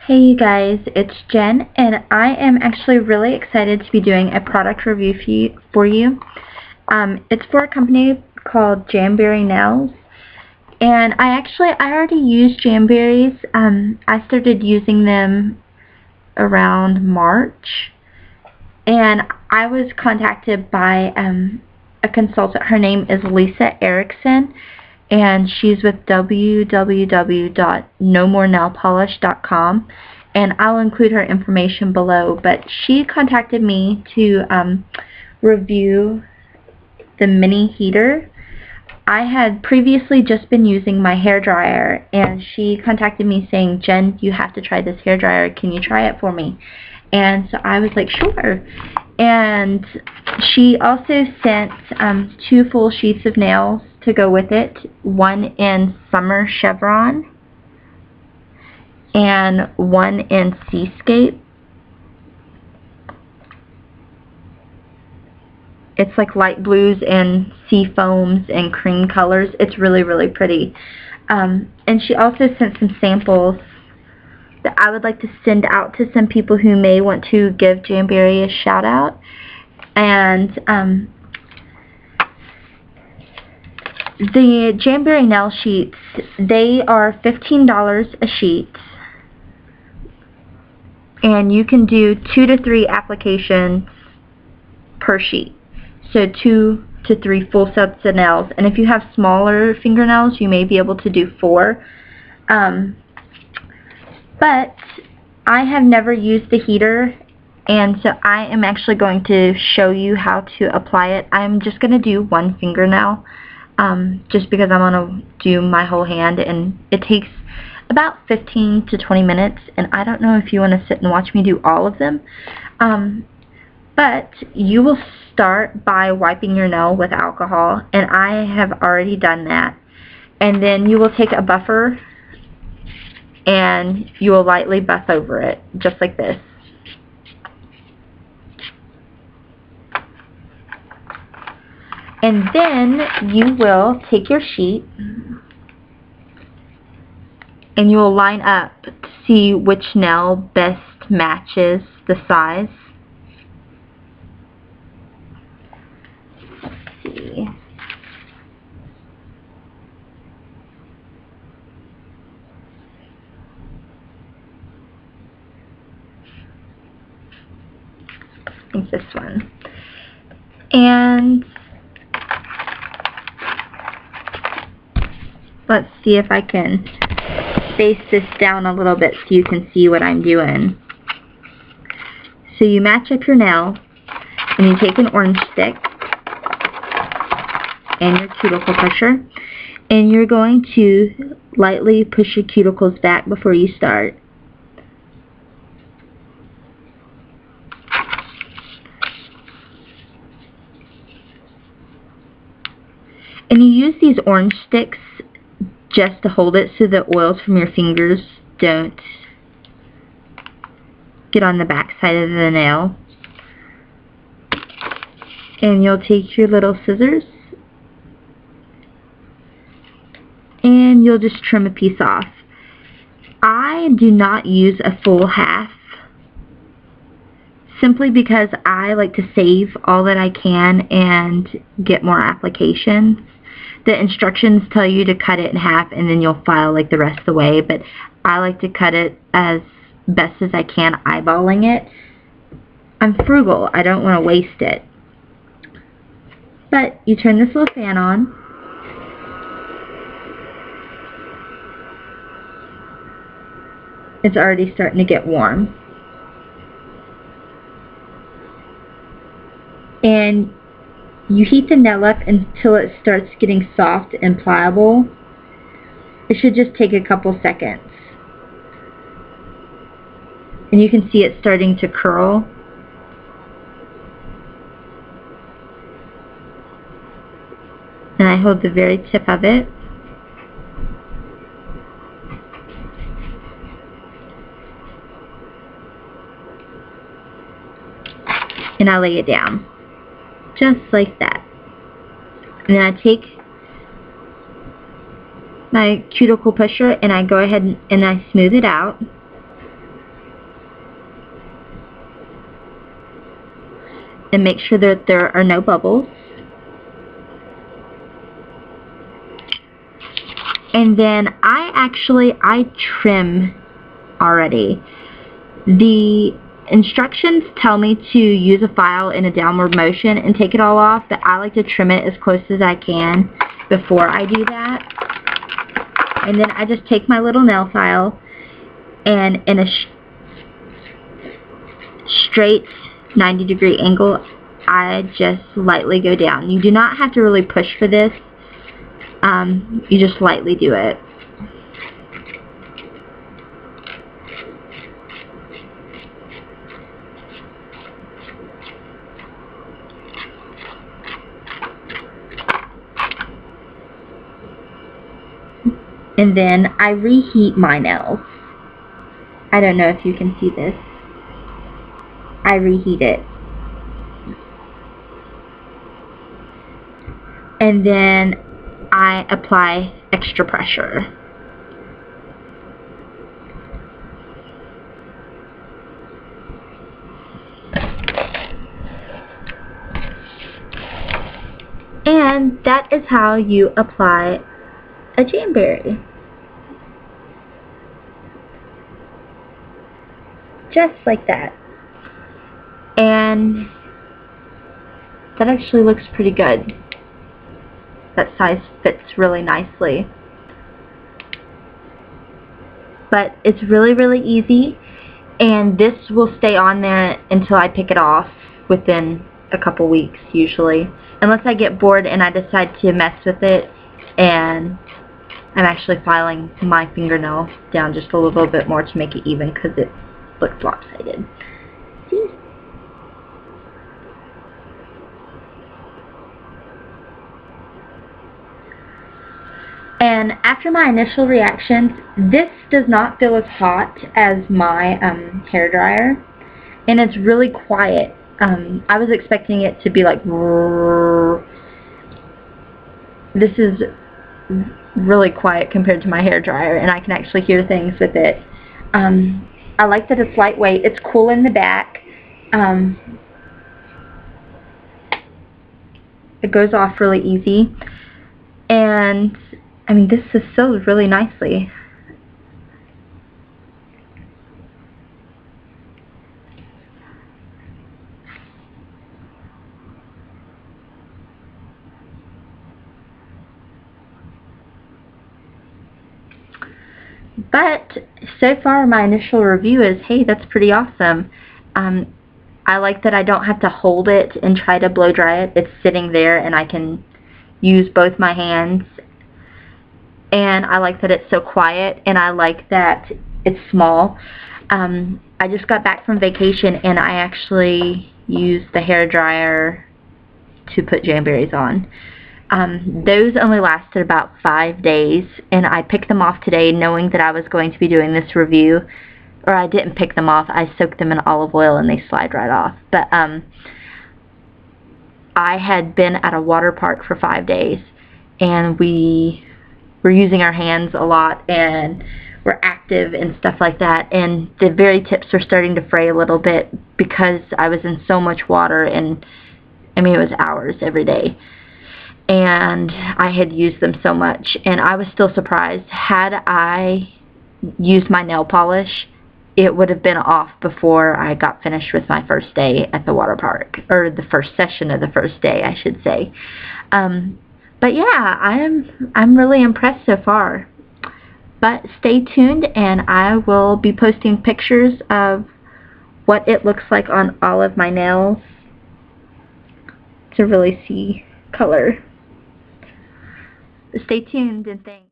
Hey you guys, it's Jen, and I am actually really excited to be doing a product review for you. It's for a company called Jamberry nails, and I already use Jamberries. I started using them around March, and I was contacted by a consultant. Her name is Lisa Erickson, and she's with www.nomorenailpolish.com, and I'll include her information below. But she contacted me to review the mini heater. I had previously just been using my hair dryer, and she contacted me saying, "Jen, you have to try this hair dryer. Can you try it for me?" And so I was like, sure. And she also sent 2 full sheets of nails to go with it, one in Summer Chevron and one in Seascape. It's like light blues and sea foams and cream colors. It's really, really pretty. And she also sent some samples that I would like to send out to some people who may want to give Jamberry a shout out. And the Jamberry nail sheets, they are $15 a sheet, and you can do 2 to 3 applications per sheet, so 2 to 3 full sets of nails. And if you have smaller fingernails, you may be able to do 4. But I have never used the heater, and so I am actually going to show you how to apply it. I'm just going to do one fingernail, just because I'm going to do my whole hand, and it takes about 15 to 20 minutes, and I don't know if you want to sit and watch me do all of them. But you will start by wiping your nail with alcohol, and I have already done that. And then you will take a buffer and you will lightly buff over it, just like this. And then you will take your sheet and you will line up to see which nail best matches the size. Let's see. I think this one. And let's see if I can space this down a little bit so you can see what I'm doing. So you match up your nail, and you take an orange stick and your cuticle pusher, and you're going to lightly push your cuticles back before you start. And you use these orange sticks just to hold it so the oils from your fingers don't get on the back side of the nail. And you'll take your little scissors and you'll just trim a piece off. I do not use a full half, simply because I like to save all that I can and get more applications. The instructions tell you to cut it in half and then you'll file like the rest of the way, but I like to cut it as best as I can, eyeballing it. I'm frugal, I don't want to waste it. But you turn this little fan on, it's already starting to get warm, and you heat the nail up until it starts getting soft and pliable. It should just take a couple seconds. And you can see it starting to curl. And I hold the very tip of it. And I lay it down. Just like that. And then I take my cuticle pusher and I go ahead and I smooth it out. and make sure that there are no bubbles. And then I trim already. The instructions tell me to use a file in a downward motion and take it all off, but I like to trim it as close as I can before I do that. And then I just take my little nail file and in a straight 90-degree angle, I just lightly go down. You do not have to really push for this. You just lightly do it. And then I reheat my nails. I don't know if you can see this. I reheat it. And then I apply extra pressure. And that is how you apply a Jamberry. Just like that. And that actually looks pretty good. That size fits really nicely. But it's really, really easy, and this will stay on there until I pick it off within a couple weeks usually. Unless I get bored and I decide to mess with it and I'm actually filing my fingernail down just a little bit more to make it even because it looks lopsided. See? And after my initial reactions, this does not feel as hot as my hairdryer, and it's really quiet. I was expecting it to be like, this is really quiet compared to my hairdryer, and I can actually hear things with it. I like that it's lightweight. It's cool in the back. It goes off really easy, and I mean, this is sealed really nicely. But so far my initial review is, hey, that's pretty awesome. I like that I don't have to hold it and try to blow dry it. It's sitting there and I can use both my hands. And I like that it's so quiet, and I like that it's small. I just got back from vacation and I actually used the hairdryer to put Jamberries on. Those only lasted about 5 days, and I picked them off today knowing that I was going to be doing this review. Or I didn't pick them off, I soaked them in olive oil and they slide right off. But I had been at a water park for 5 days, and we were using our hands a lot and we're active and stuff like that, and the very tips were starting to fray a little bit because I was in so much water, and I mean it was hours every day, and I had used them so much. And I was still surprised. Had I used my nail polish, it would have been off before I got finished with my first day at the water park, or the first session of the first day I should say. But yeah, I'm really impressed so far. But stay tuned, and I will be posting pictures of what it looks like on all of my nails to really see color. Stay tuned, and thanks.